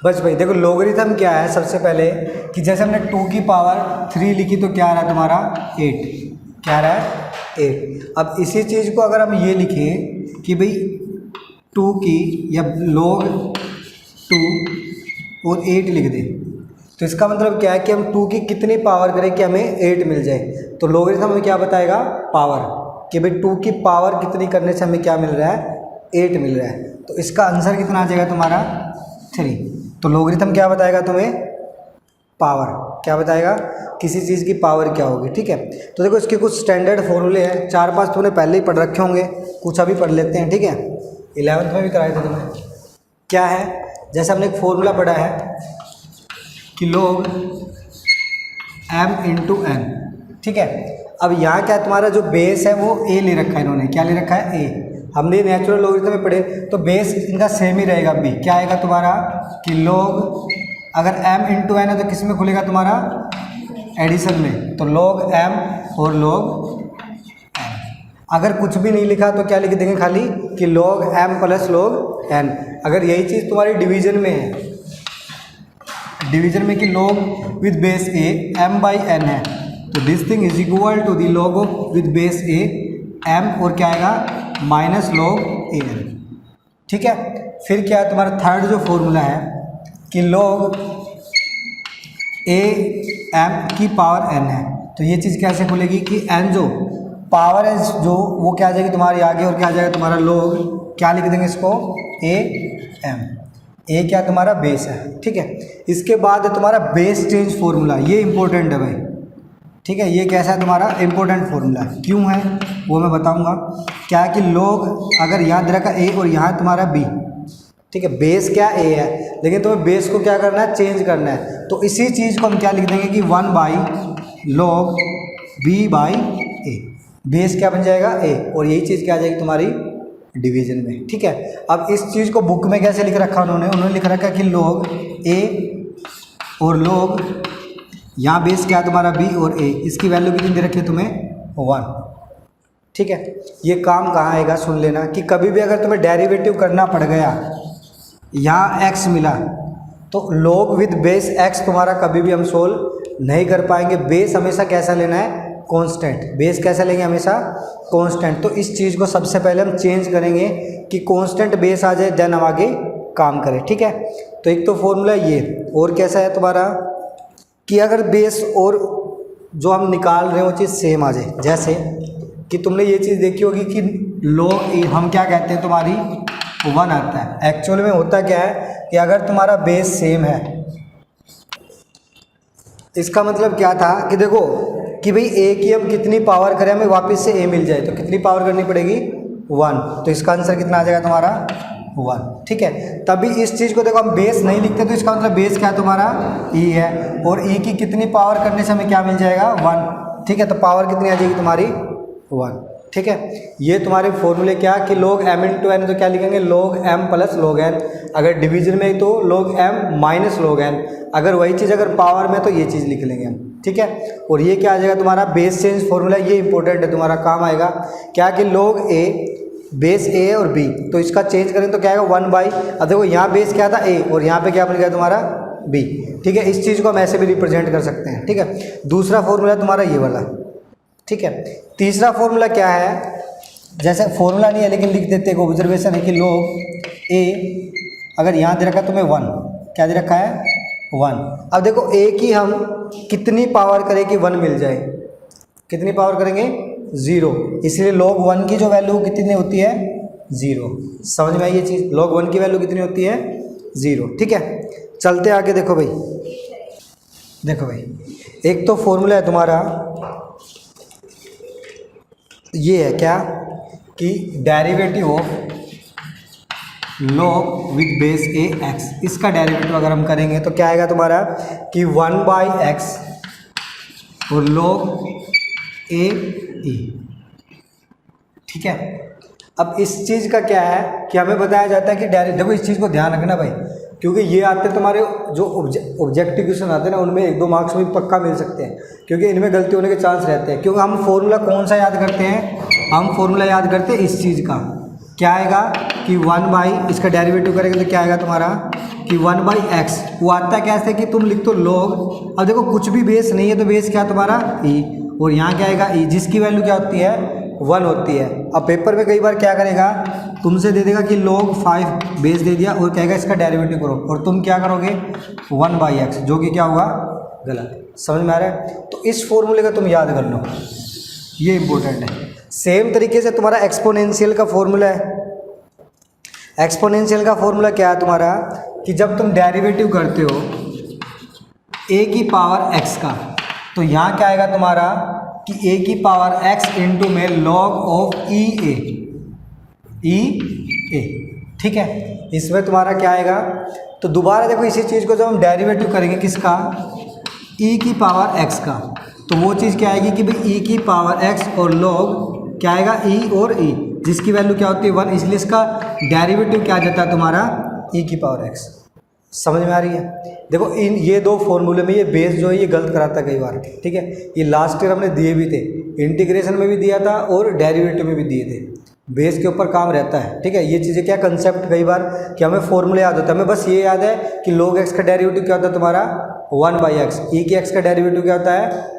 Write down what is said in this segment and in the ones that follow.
बस भाई देखो लोगरिथम क्या है, सबसे पहले कि जैसे हमने 2 की पावर 3 लिखी तो क्या आ रहा है तुम्हारा 8, क्या आ रहा है 8। अब इसी चीज़ को अगर हम ये लिखें कि भाई 2 की या log 2 और 8 लिख दें, तो इसका मतलब क्या है कि हम 2 की कितनी पावर करें कि हमें 8 मिल जाए। तो लोगरिथम हमें क्या बताएगा, पावर, कि भाई 2 की पावर कितनी करने से हमें क्या मिल रहा है, 8 मिल रहा है। तो इसका आंसर कितना आ जाएगा तुम्हारा 3। तो लोगरिथम क्या बताएगा तुम्हें, पावर, क्या बताएगा, किसी चीज़ की पावर क्या होगी। ठीक है, तो देखो इसके कुछ स्टैंडर्ड फॉर्मूले हैं, 4-5 तुमने पहले ही पढ़ रखे होंगे, कुछ अभी पढ़ लेते हैं। ठीक है, 11th में भी कराए थे तुम्हें। क्या है, जैसे हमने एक फॉर्मूला पढ़ा है कि log m इंटू n। ठीक है, अब यहाँ क्या है, तुम्हारा जो बेस है वो a ले रखा है इन्होंने, क्या ले रखा है a। हमने नेचुरल लॉगरिथम में पढ़े तो बेस इनका सेम ही रहेगा b। क्या आएगा तुम्हारा कि log, अगर m इंटू n है तो किस में खुलेगा तुम्हारा, एडिशन में, तो log m और log n। अगर कुछ भी नहीं लिखा तो क्या लिख देंगे खाली कि log m plus log n। अगर यही चीज़ तुम्हारी डिवीजन में है, डिवीजन में कि log with base a m by n है, तो this thing is equal to the log of with base a m और क्या आएगा माइनस log a n। ठीक है, फिर क्या है तुम्हारा थर्ड जो फॉर्मूला है कि log a m की पावर n है, तो ये चीज़ कैसे खुलेगी कि n जो पावर है जो वो क्या आ जाएगी तुम्हारी आगे, और क्या आ जाएगा तुम्हारा log, क्या लिख देंगे इसको a m। ए क्या तुम्हारा बेस है। ठीक है, इसके बाद है तुम्हारा बेस चेंज फॉर्मूला, ये इंपॉर्टेंट है भाई। ठीक है, ये कैसा है तुम्हारा इंपॉर्टेंट फॉर्मूला, क्यों है वो मैं बताऊंगा। क्या है कि log, अगर यहाँ दे रखा ए और यहाँ तुम्हारा बी, ठीक है, बेस क्या ए है, लेकिन तुम्हें बेस को क्या करना है, चेंज करना है। तो इसी चीज़ को हम क्या लिख देंगे कि 1 by log b by a. Base क्या बन जाएगा ए, और यही चीज़ क्या आ जाएगी तुम्हारी डिवीजन में। ठीक है, अब इस चीज़ को बुक में कैसे लिख रखा उन्होंने लिख रखा कि log a और log, यहाँ बेस क्या है तुम्हारा b और a, इसकी वैल्यू कितनी दे रखी है तुम्हें 1। ठीक है, ये काम कहाँ आएगा सुन लेना कि कभी भी अगर तुम्हें डेरिवेटिव करना पड़ गया, यहाँ x मिला, तो log विद बेस x तुम्हारा कभी भी हम सोल्व नहीं कर पाएंगे। बेस हमेशा कैसा लेना है, कांस्टेंट। बेस कैसा लेंगे, हमेशा कांस्टेंट। तो इस चीज़ को सबसे पहले हम चेंज करेंगे कि कांस्टेंट बेस आ जाए, देन हम आगे काम करें। ठीक है, तो एक तो फॉर्मूला ये, और कैसा है तुम्हारा कि अगर बेस और जो हम निकाल रहे हैं वो चीज़ सेम आ जाए। जैसे कि तुमने ये चीज़ देखी होगी कि log हम क्या कहते हैं तुम्हारी 1 आता है। एक्चुअल में होता क्या है कि अगर तुम्हारा बेस सेम है, इसका मतलब क्या था कि देखो कि भाई a की हम कितनी पावर करें हमें वापस से a मिल जाए, तो कितनी पावर करनी पड़ेगी 1। तो इसका आंसर कितना आ जाएगा तुम्हारा 1। ठीक है, तभी इस चीज़ को देखो हम बेस नहीं लिखते, तो इसका मतलब बेस क्या है तुम्हारा e है, और e की कितनी पावर करने से हमें क्या मिल जाएगा 1। ठीक है, तो पावर कितनी आ जाएगी तुम्हारी 1। ठीक है, ये तुम्हारे फॉर्मूले क्या कि log m इंटू n, तो क्या लिखेंगे log m plus log n। अगर डिवीजन में तो log m minus log n। अगर वही चीज़ अगर पावर में तो ये चीज़ लिख लेंगे हम। ठीक है, और ये क्या आ जाएगा तुम्हारा बेस चेंज फॉर्मूला, ये इंपॉर्टेंट है, तुम्हारा काम आएगा। क्या कि log a बेस a और b, तो इसका चेंज करें तो क्या आएगा 1 बाई, अब देखो यहाँ बेस क्या था a और यहाँ पे क्या बन गया तुम्हारा b। ठीक है, इस चीज़ को हम ऐसे भी रिप्रेजेंट कर सकते हैं। ठीक है, दूसरा फॉर्मूला तुम्हारा ये वाला। ठीक है, तीसरा फॉर्मूला क्या है, जैसे फॉर्मूला नहीं है लेकिन लिख देते हैं, ऑब्जर्वेशन है कि log a, अगर यहाँ दे रखा तुम्हें 1, क्या दे रखा है 1। अब देखो a की हम कितनी पावर करें कि 1 मिल जाए, कितनी पावर करेंगे 0, इसलिए log 1 की जो वैल्यू कितनी होती है 0। समझ में आई ये चीज़, log 1 की वैल्यू कितनी होती है 0। ठीक है, चलते आगे। देखो भाई, देखो भाई, एक तो फॉर्मूला है तुम्हारा ये है क्या कि derivative of log with base a x, इसका डेरिवेटिव अगर हम करेंगे तो क्या आएगा तुम्हारा कि 1 बाई एक्स और log a e। ठीक है, अब इस चीज़ का क्या है कि हमें बताया जाता है कि देखो इस चीज़ को ध्यान रखना भाई, क्योंकि ये आते हैं तुम्हारे जो ऑब्जेक्टिव क्वेश्चन आते हैं ना, उनमें 1-2 मार्क्स में पक्का मिल सकते हैं, क्योंकि इनमें गलती होने के चांस रहते हैं। क्योंकि हम फॉर्मूला कौन सा याद करते हैं, हम फॉर्मूला याद करते हैं इस चीज़ का, क्या आएगा कि 1 बाई, इसका डेरिवेटिव करेंगे तो क्या आएगा तुम्हारा कि 1/x, वो आता है कैसे कि तुम लिख दो log, अब देखो कुछ भी बेस नहीं है तो बेस क्या तुम्हारा e, और यहाँ क्या आएगा e, जिसकी वैल्यू क्या होती है 1 होती है। अब पेपर में कई बार क्या करेगा, तुमसे दे देगा कि log 5 बेस दे दिया और कहेगा इसका डेरिवेटिव करो, और तुम क्या करोगे 1/x, जो कि क्या होगा गलत। समझ में आ रहा है? तो इस फॉर्मूले का तुम याद कर लो, ये इंपॉर्टेंट है। सेम तरीके से तुम्हारा एक्सपोनेंशियल का फॉर्मूला है। एक्सपोनेंशियल का फॉर्मूला क्या है तुम्हारा, कि जब तुम डेरिवेटिव करते हो a की पावर x का, तो यहाँ क्या आएगा तुम्हारा कि a की पावर x इंटू में log ऑफ e a, ठीक है। इसमें तुम्हारा क्या आएगा, तो दोबारा देखो इसी चीज़ को जब हम डेरिवेटिव करेंगे किसका, e की पावर x का, तो वो चीज़ क्या आएगी कि भाई e की पावर x और log क्या आएगा e और e, जिसकी वैल्यू क्या होती है 1, इसलिए इसका डेरिवेटिव क्या आ जाता है तुम्हारा e की पावर x। समझ में आ रही है? देखो इन ये दो फॉर्मूले में ये बेस जो है ये गलत कराता है कई बार, ठीक है। ये लास्ट ईयर हमने दिए भी थे, इंटीग्रेशन में भी दिया था और डेरिवेटिव में भी दिए थे, बेस के ऊपर काम रहता है, ठीक है। ये चीज़ें क्या कंसेप्ट कई बार कि हमें फॉर्मूले याद होता है, हमें बस ये याद है कि log x का डेरिवेटिव क्या होता है तुम्हारा 1/x, e की x का डेरिवेटिव क्या होता है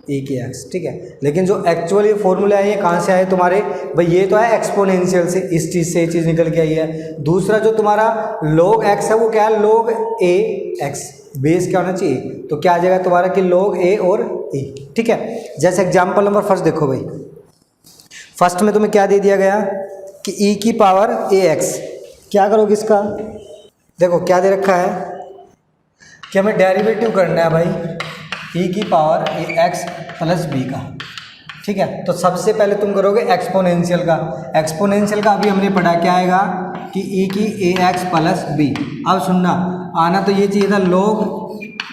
e की x, ठीक है। लेकिन जो एक्चुअल ये फॉर्मूला है ये कहाँ से आए तुम्हारे, भाई ये तो है एक्सपोनेंशियल से, इस चीज़ से ये चीज़ निकल के आई है। दूसरा जो तुम्हारा log x है वो क्या है log a x, बेस क्या होना चाहिए, तो क्या आ जाएगा तुम्हारा कि log a और e, ठीक है। जैसे एग्जाम्पल नंबर फर्स्ट देखो भाई, फर्स्ट में तुम्हें क्या दे दिया गया कि e की पावर ax, क्या करोगे इसका, देखो क्या दे रखा है कि हमें डेरिवेटिव करना है भाई e की पावर ax प्लस b का, ठीक है। तो सबसे पहले तुम करोगे एक्सपोनेंशियल का, एक्सपोनेंशियल का अभी हमने पढ़ा क्या आएगा कि e की ax प्लस b। अब सुनना, आना तो ये चाहिए था log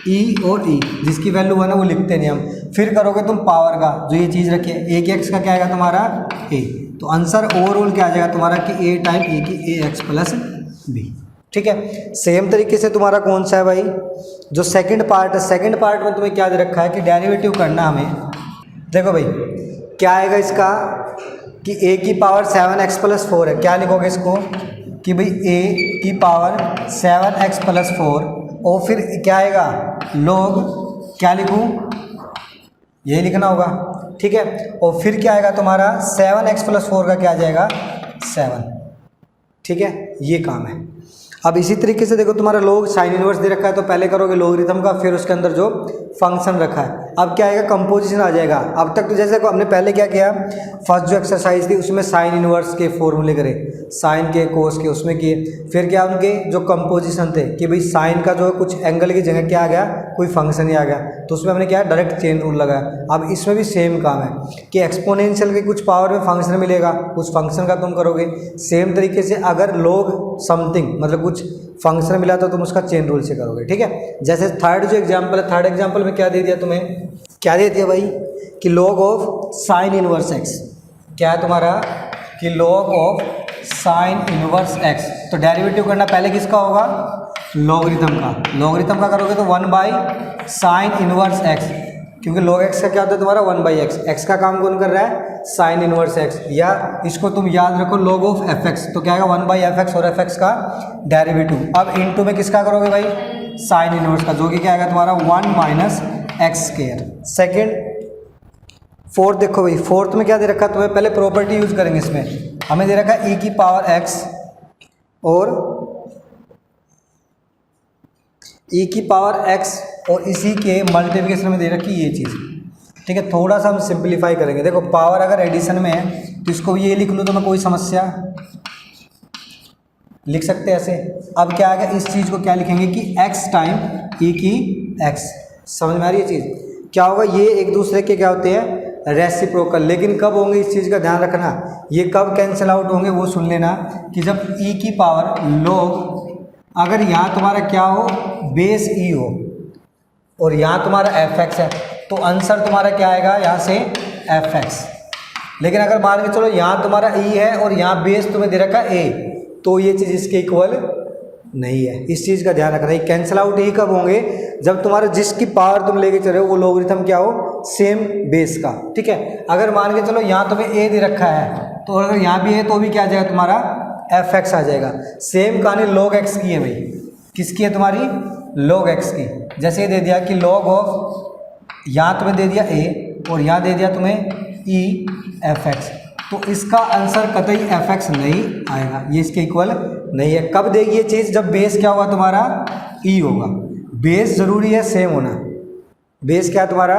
e और e, जिसकी वैल्यू 1 है वो लिखते नहीं हम। फिर करोगे तुम पावर का, जो ये चीज़ रखी है a की x का क्या आएगा तुम्हारा a, तो आंसर ओवरऑल क्या आ जाएगा तुम्हारा कि a टाइम e की ax प्लस b, ठीक है। सेम तरीके से तुम्हारा कौन सा है भाई, जो सेकंड पार्ट है, सेकंड पार्ट में तुम्हें क्या दे रखा है कि डेरिवेटिव करना हमें। देखो भाई क्या आएगा इसका कि a की पावर 7x प्लस 4 है, क्या लिखोगे इसको कि भाई a की पावर 7x प्लस 4, और फिर क्या आएगा log, क्या लिखूँ, यही लिखना होगा, ठीक है। और फिर क्या आएगा तुम्हारा 7x प्लस 4 का क्या आ जाएगा 7, ठीक है। ये काम है। अब इसी तरीके से देखो तुम्हारा log साइन इनवर्स दे रखा है, तो पहले करोगे लोगरिथम का, फिर उसके अंदर जो फंक्शन रखा है, अब क्या आएगा कंपोजिशन आ जाएगा। अब तक तो जैसे हमने पहले क्या किया, फर्स्ट जो एक्सरसाइज थी उसमें साइन इनवर्स के फॉर्मूले करे, साइन के कोस के उसमें किए, फिर क्या उनके जो कंपोजिशन थे कि भाई साइन का जो है कुछ एंगल की जगह क्या आ गया कोई फंक्शन ही आ गया, तो उसमें हमने क्या डायरेक्ट चेन रूल लगाया। अब इसमें भी सेम काम है कि एक्सपोनेंशियल के कुछ पावर में फंक्शन मिलेगा, उस फंक्शन का तुम करोगे। सेम तरीके से अगर log समथिंग मतलब कुछ फंक्शन मिला तो तुम उसका चेन रूल से करोगे, ठीक है। जैसे थर्ड जो एग्जांपल है, थर्ड एग्जांपल में क्या दे दिया तुम्हें, क्या दे दिया भाई कि log of sine inverse x, क्या है तुम्हारा कि log of sine inverse x, तो डेरिवेटिव करना पहले किसका होगा लॉगरिथम का, लॉगरिथम का करोगे तो 1/साइन इनवर्स x, क्योंकि log x का क्या होता है तुम्हारा 1/x, x का काम कौन कर रहा है साइन इनवर्स x, या इसको तुम याद रखो log ऑफ fx, तो क्या आएगा 1/fx और fx का डेरिवेटिव। अब इनटू में किसका करोगे भाई साइन इनवर्स का, जो कि क्या आएगा तुम्हारा 1 - x स्क्वायर। सेकेंड फोर्थ देखो भाई, फोर्थ में क्या दे रखा है तुम्हें, पहले प्रॉपर्टी यूज करेंगे। इसमें हमें दे रखा है e की पावर x और e की पावर x और इसी के मल्टीप्लिकेशन में दे रखी ये चीज़, ठीक है। थोड़ा सा हम सिंप्लीफाई करेंगे। देखो पावर अगर एडिशन में है तो इसको ये लिख लूँ तो मैं कोई समस्या लिख सकते हैं ऐसे। अब क्या आ गया, इस चीज़ को क्या लिखेंगे कि x टाइम e की x। समझ में आ रही है चीज़, क्या होगा ये एक दूसरे के क्या होते हैं रेसिप्रोकल, लेकिन कब होंगे इस चीज़ का ध्यान रखना, ये कब कैंसिल आउट होंगे वो सुन लेना कि जब e की पावर log, अगर यहाँ तुम्हारा क्या हो बेस e हो और यहाँ तुम्हारा fx है, तो आंसर तुम्हारा क्या आएगा यहाँ से fx। लेकिन अगर मान के चलो यहाँ तुम्हारा e है और यहाँ बेस तुम्हें दे रखा a, तो ये चीज़ इसके इक्वल नहीं है। इस चीज़ का ध्यान रखना। ये कैंसिल आउट ही कब होंगे, जब तुम्हारा जिसकी पावर तुम लेके चल रहे हो वो लॉगरिथम क्या हो सेम बेस का, ठीक है। अगर मान के चलो यहाँ तुम्हें a दे रखा है, तो अगर यहाँ भी है तो भी क्या आ जाएगा तुम्हारा fx आ जाएगा। सेम कहानी log x की है भाई, किसकी है तुम्हारी, log x की। जैसे ये दे दिया कि log ऑफ, यहाँ तुम्हें दे दिया a और यहाँ दे दिया तुम्हें e fx, तो इसका आंसर कतई fx नहीं आएगा, ये इसके इक्वल नहीं है। कब देगी ये चीज़, जब बेस क्या होगा तुम्हारा e होगा। बेस जरूरी है सेम होना, बेस क्या तुम्हारा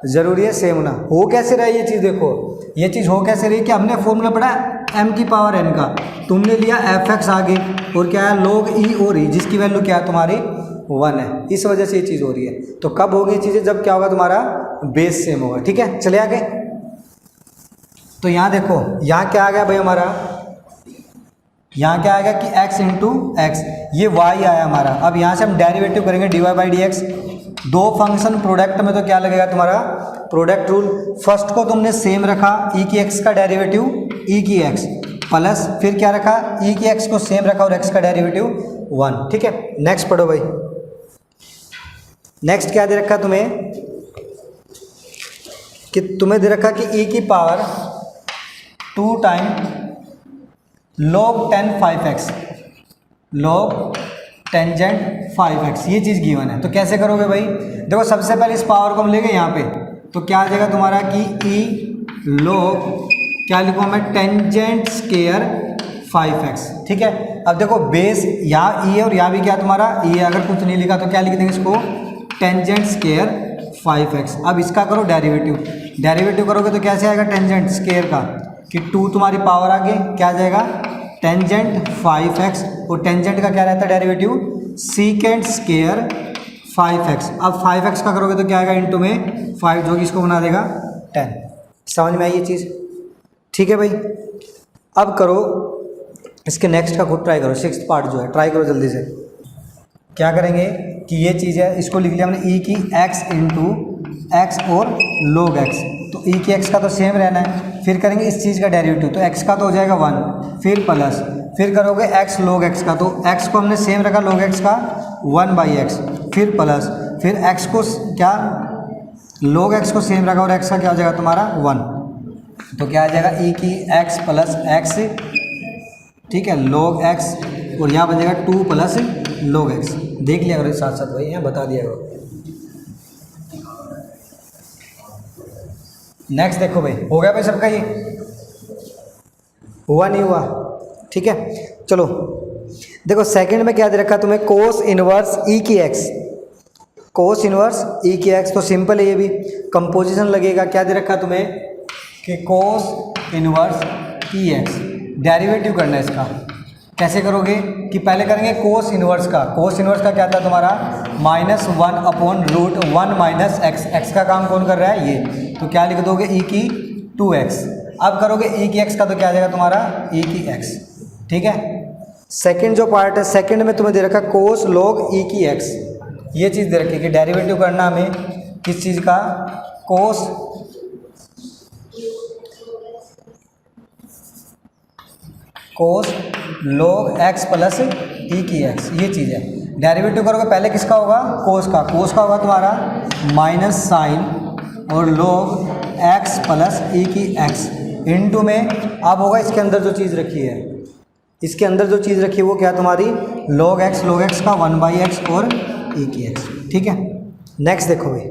जरूरी है सेम होना। हो कैसे रहा है ये चीज़, देखो ये चीज़ हो कैसे रही कि हमने फॉर्मूला पढ़ा m की पावर n का, तुमने लिया fx आगे और क्या है log e और e, जिसकी वैल्यू क्या है तुम्हारी 1 है, इस वजह से ये चीज़ हो रही है। तो कब होगी ये चीज़ें, जब क्या होगा तुम्हारा बेस सेम होगा। ठीक है, चले आगे। तो यहाँ देखो, यहाँ क्या आ गया भाई हमारा, यहाँ क्या आएगा कि x इंटू एक्स, ये y आया हमारा। अब यहाँ से हम डेरिवेटिव करेंगे dy बाई डी एक्स। दो फंक्शन प्रोडक्ट में तो क्या लगेगा तुम्हारा प्रोडक्ट रूल। फर्स्ट को तुमने सेम रखा, e की x का डेरिवेटिव e की x प्लस फिर क्या रखा, e की x को सेम रखा और x का डेरिवेटिव 1। ठीक है, नेक्स्ट पढ़ो भाई। नेक्स्ट क्या दे रखा तुम्हें, कि तुम्हें दे रखा कि e की power 2 time log 10 5x, log tangent 5x, ये चीज़ गिवन है। तो कैसे करोगे भाई, देखो सबसे पहले इस पावर को हम लेंगे यहाँ पे, तो क्या आ जाएगा तुम्हारा कि e log, क्या लिखूँ मैं, टेंजेंट स्केयर 5x। ठीक है, अब देखो बेस यहाँ e है और यहाँ भी क्या तुम्हारा e है, अगर कुछ नहीं लिखा तो क्या लिख देंगे इसको, टेंजेंट स्केयर 5x। अब इसका करो डेरिवेटिव, डेरिवेटिव करोगे तो कैसे आएगा टेंजेंट स्केयर का, कि 2 तुम्हारी पावर आगे क्या आ जाएगा टेंजेंट 5x, और टेंजेंट का क्या रहता है डेरिवेटिव सीकेंट स्केयर 5x। अब 5x का करोगे तो क्या आएगा इंटू में 5, जो कि इसको बना देगा 10। समझ में आई ये चीज़। ठीक है भाई, अब करो इसके नेक्स्ट का खुद ट्राई करो, 6th पार्ट जो है ट्राई करो जल्दी से। क्या करेंगे कि ये चीज़ है, इसको लिख लिया हमने e की x इंटू एक्स और log x, तो e की x का तो सेम रहना है। फिर करेंगे इस चीज़ का डेरिवेटिव, तो x का तो हो जाएगा 1, फिर प्लस, फिर करोगे x log x का, तो x को हमने सेम रखा log x का 1/x, फिर प्लस, फिर x को क्या log x को सेम रखा और x का क्या हो जाएगा तुम्हारा 1, तो क्या आ जाएगा e की x प्लस x, ठीक है, log x, और यहाँ बन जाएगा 2 प्लस log x। देख लिया करो साथ साथ भाई, यहाँ बता दिया करो। नेक्स्ट देखो भाई, हो गया भाई सबका, ये हुआ नहीं हुआ, ठीक है। चलो देखो सेकंड में क्या दे रखा तुम्हें, कोस इनवर्स e की x, कोस इनवर्स e की x, तो सिंपल है ये भी, कंपोजिशन लगेगा। क्या दे रखा तुम्हें कि cos inverse e x, derivative करना है इसका। कैसे करोगे कि पहले करेंगे कोस इनवर्स का, कोस इनवर्स का क्या था तुम्हारा -1/√1 माइनस एक्स, एक्स का काम कौन कर रहा है ये, तो क्या लिख दोगे e की 2x। अब करोगे e की x का, तो क्या आ जाएगा तुम्हारा e की x। ठीक है, सेकंड जो पार्ट है, सेकंड में तुम्हें दे रखा कोस log e की x, ये चीज़ दे रखी कि डेरिवेटिव करना हमें किस चीज़ का, कोस log x प्लस e की x, ये चीज़ है। डेरिवेटिव करोगे पहले किसका होगा, कोस का, कोस का होगा तुम्हारा माइनस साइन और log x प्लस e की x इनटू में, अब होगा इसके अंदर जो चीज़ रखी है, इसके अंदर जो चीज़ रखी है वो क्या तुम्हारी log x का 1/x और e की x। ठीक है, नेक्स्ट देखो भाई,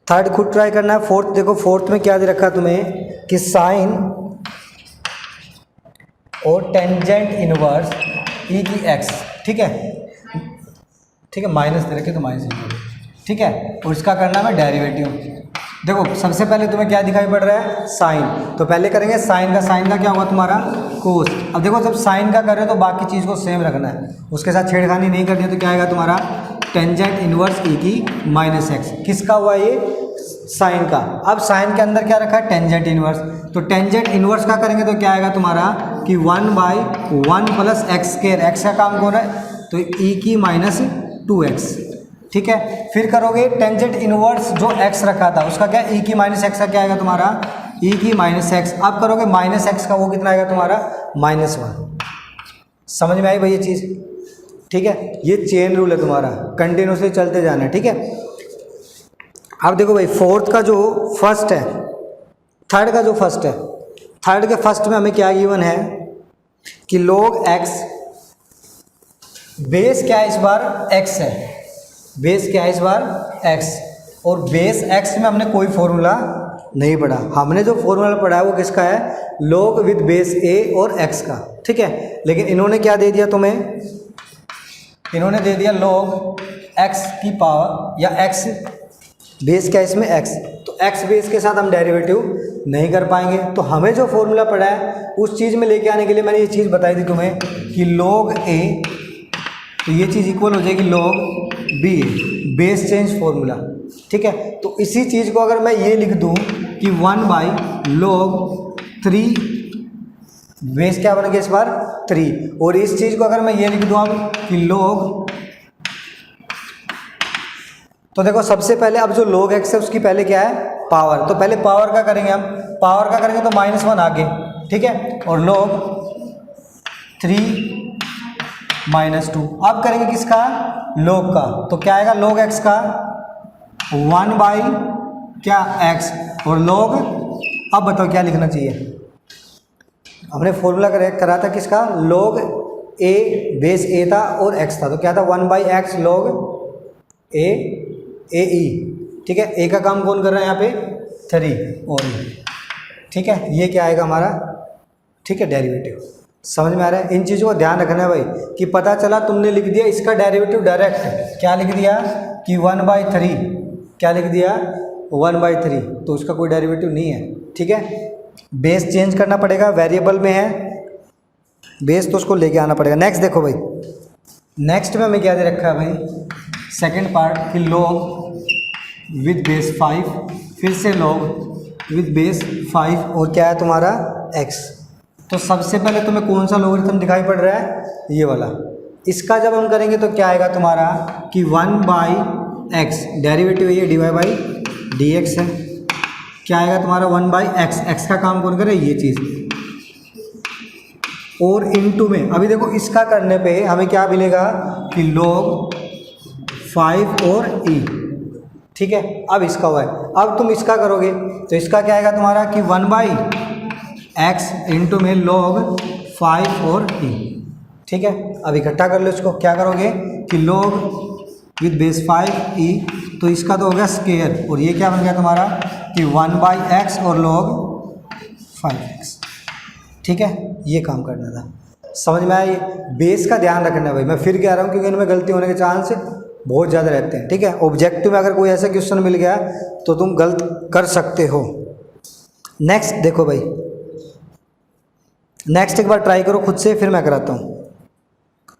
थर्ड खुद ट्राई करना है। फोर्थ देखो, फोर्थ में क्या दे रखा तुम्हें कि साइन और टेंजेंट इनवर्स e की x। ठीक है, ठीक है, माइनस दे रखे तो माइनस लिखोगे। ठीक है, और इसका करना है डेरिवेटिव। देखो सबसे पहले तुम्हें क्या दिखाई पड़ रहा है, साइन, तो पहले करेंगे साइन का, साइन का क्या होगा तुम्हारा कोस। अब देखो जब साइन का कर रहे हो तो बाकी चीज़ को सेम रखना है, उसके साथ छेड़खानी नहीं करनी है, तो क्या आएगा तुम्हारा टेंजेंट इनवर्स e की -x। किसका हुआ ये, साइन का। अब साइन के अंदर क्या रखा है, टेंजेंट इनवर्स, तो टेंजेंट इनवर्स का करेंगे तो क्या आएगा तुम्हारा कि 1/1 प्लस एक्स स्क्वायर, एक्स का काम कौन है तो e की -2x। ठीक है, फिर करोगे टेंजेंट इनवर्स जो x रखा था उसका क्या, e की -x का क्या आएगा तुम्हारा e की -x। अब करोगे -x का, वो कितना आएगा तुम्हारा -1। समझ में आई भाई ये चीज़। ठीक है, ये चेन रूल है तुम्हारा, कंटिन्यूसली चलते जाना है। ठीक है, अब देखो भाई फोर्थ का जो फर्स्ट है, थर्ड का जो फर्स्ट है, थर्ड के फर्स्ट में हमें क्या गिवन है कि log x बेस क्या है इस बार, एक्स है, बेस क्या है इस बार, एक्स, और बेस एक्स में हमने कोई फॉर्मूला नहीं पढ़ा, हमने जो फॉर्मूला पढ़ा है वो किसका है, लॉग विद बेस ए और एक्स का, ठीक है। लेकिन इन्होंने क्या दे दिया तुम्हें, इन्होंने दे दिया लॉग एक्स की पावर, या एक्स बेस क्या है इसमें, एक्स, तो एक्स बेस के साथ हम डेरिवेटिव नहीं कर पाएंगे। तो हमें जो फॉर्मूला पढ़ा है उस चीज़ में लेके आने के लिए मैंने ये चीज़ बताई थी तुम्हें कि लॉग ए, तो ये चीज़ इक्वल हो जाएगी log b, base change formula, ठीक है। तो इसी चीज़ को अगर मैं ये लिख दूँ कि 1/log 3, बेस क्या बन गया इस बार 3, और इस चीज़ को अगर मैं ये लिख दूँ अब कि log, तो देखो सबसे पहले अब जो log x है उसकी पहले क्या है, पावर, तो पहले पावर का करेंगे हम, पावर का करेंगे तो -1 आगे, ठीक है, और log 3 -2, अब करेंगे किसका, log का, तो क्या आएगा log x का 1/x, और log, अब बताओ क्या लिखना चाहिए, हमने फॉर्मूला करा था किसका, log a, बेस a था और x था, तो क्या था 1/x log a ए ई, ठीक है, ए का काम कौन कर रहा है यहाँ पे, 3 और e, ठीक है, ये क्या आएगा हमारा, ठीक है, डेरिवेटिव। समझ में आ रहा है, इन चीज़ों को ध्यान रखना है भाई, कि पता चला तुमने लिख दिया इसका डेरिवेटिव डायरेक्ट, क्या लिख दिया कि 1/3, क्या लिख दिया 1/3, तो उसका कोई डेरिवेटिव नहीं है, ठीक है। बेस चेंज करना पड़ेगा, वेरिएबल में है बेस तो उसको लेके आना पड़ेगा। नेक्स्ट देखो भाई, नेक्स्ट में हमें क्या दे रखा है भाई, सेकेंड पार्ट कि log विद बेस 5, फिर से log विद बेस 5, और क्या है तुम्हारा x। तो सबसे पहले तुम्हें कौन सा लॉगरिथम दिखाई पड़ रहा है, ये वाला, इसका जब हम करेंगे तो क्या आएगा तुम्हारा कि 1/x, डेरिवेटिव ये dy/dx है, क्या आएगा तुम्हारा 1/x, x का काम कौन करे, ये चीज़, और इनटू में अभी देखो इसका करने पे हमें क्या मिलेगा कि log 5 और e, ठीक है। अब इसका हुआ है, अब तुम इसका करोगे तो इसका क्या आएगा तुम्हारा कि 1/x इंटू में log 5 और e, ठीक है। अब इकट्ठा कर लो इसको, क्या करोगे कि log विद बेस 5e, तो इसका तो हो गया स्केयर, और ये क्या बन गया तुम्हारा कि 1/x और log 5x, ठीक है। ये काम करना था, समझ में आया, बेस का ध्यान रखना है भाई, मैं फिर कह रहा हूँ क्योंकि इनमें गलती होने के चांस बहुत ज़्यादा रहते हैं, ठीक है। ऑब्जेक्टिव में अगर कोई ऐसा क्वेश्चन मिल गया तो तुम गलत कर सकते हो। नेक्स्ट देखो भाई, नेक्स्ट एक बार ट्राई करो खुद से, फिर मैं कराता हूँ।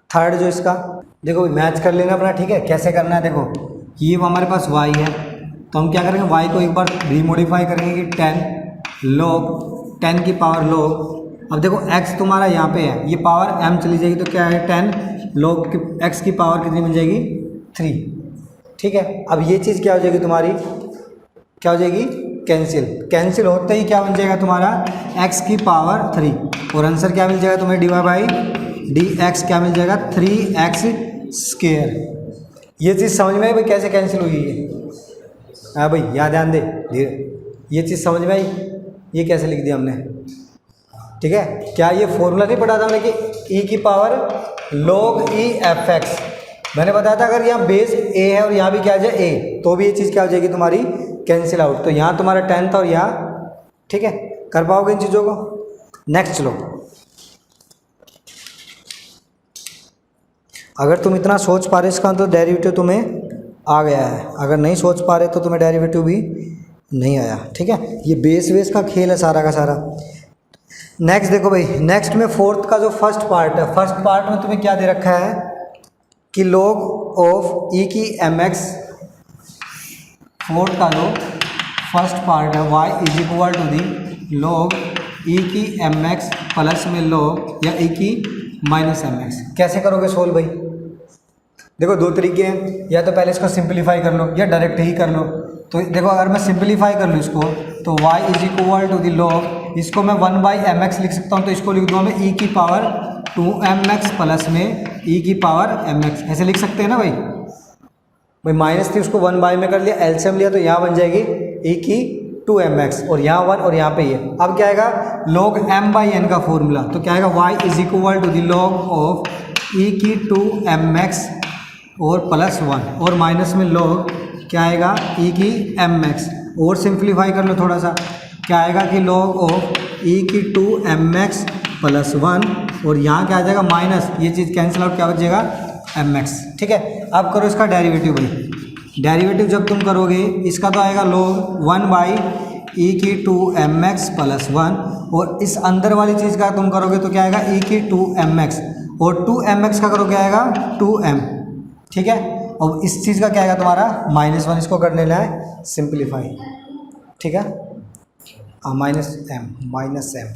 थर्ड जो इसका देखो मैच कर लेना अपना, ठीक है। कैसे करना है देखो, ये हमारे पास y है, तो हम क्या करेंगे y को एक बार रीमोडिफाई करेंगे कि 10 log 10 की पावर log, अब देखो x तुम्हारा यहाँ पे है, ये पावर m चली जाएगी तो क्या है 10 log x की पावर कितनी बन जाएगी 3, ठीक है। अब ये चीज़ क्या हो जाएगी तुम्हारी, क्या हो जाएगी कैंसिल, कैंसिल होते ही क्या बन जाएगा तुम्हारा x की पावर 3, और आंसर क्या मिल जाएगा तुम्हें dy/dx क्या मिल जाएगा 3x²। ये चीज़ समझ में आई भाई कैसे कैंसिल हुई है, हाँ भाई यहाँ ध्यान दे धीरे, ये चीज़ समझ में आई, ये कैसे लिख दिया हमने, ठीक है। क्या ये फॉर्मूला नहीं पढ़ा था हमने कि e की power log e f x, मैंने बताया था अगर यहाँ बेस a है और यहाँ भी क्या आ जाए a, तो भी ये चीज़ क्या हो जाएगी तुम्हारी कैंसिल आउट, तो यहाँ तुम्हारा 10 था और यहाँ, ठीक है। कर पाओगे इन चीज़ों को। नेक्स्ट चलो, अगर तुम इतना सोच पा रहे इसका तो डेरिवेटिव तुम्हें आ गया है, अगर नहीं सोच पा रहे तो तुम्हें डेरिवेटिव भी नहीं आया, ठीक है। ये बेस वेस का खेल है सारा का सारा। नेक्स्ट देखो भाई, नेक्स्ट में फोर्थ का जो फर्स्ट पार्ट है, फर्स्ट पार्ट में तुम्हें क्या दे रखा है कि log ऑफ e की mx, फोर्थ का जो फर्स्ट पार्ट है y is equal to the log e की mx प्लस में log या e की माइनस mx। कैसे करोगे सोल्व भाई, देखो दो तरीके हैं, या तो पहले इसको सिंपलीफाई कर लो या डायरेक्ट ही कर लो। तो देखो अगर मैं सिंपलीफाई कर लूँ इसको तो y is equal to the log, इसको मैं 1/mx लिख सकता हूँ, तो इसको लिख दूँ मैं e की पावर 2mx प्लस में e की पावर mx, ऐसे लिख सकते हैं ना भाई। भाई माइनस थी उसको 1 बाय में कर लिया, एलसीएम लिया तो यहाँ बन जाएगी e की 2mx और यहाँ 1 और यहाँ पे ये। अब क्या आएगा log m/n का फॉर्मूला, तो क्या आएगा y is equal to the log of e की 2mx और +1 और माइनस में log क्या आएगा ई की mx। और सिंप्लीफाई कर लो थोड़ा सा, क्या आएगा कि log ऑफ ई की 2mx +1 और यहाँ क्या आ जाएगा माइनस, ये चीज़ कैंसिल आउट, क्या बचेगा mx। ठीक है, अब करो इसका डेरिवेटिव भाई। डेरिवेटिव जब तुम करोगे इसका तो आएगा log 1 ई की 2mx +1 और इस अंदर वाली चीज़ का तुम करोगे तो क्या आएगा ई की 2mx और 2mx का करोगे आएगा 2m। ठीक है, और इस चीज़ का क्या आएगा तुम्हारा -1, इसको कर लेना है सिंप्लीफाई। ठीक है, -m।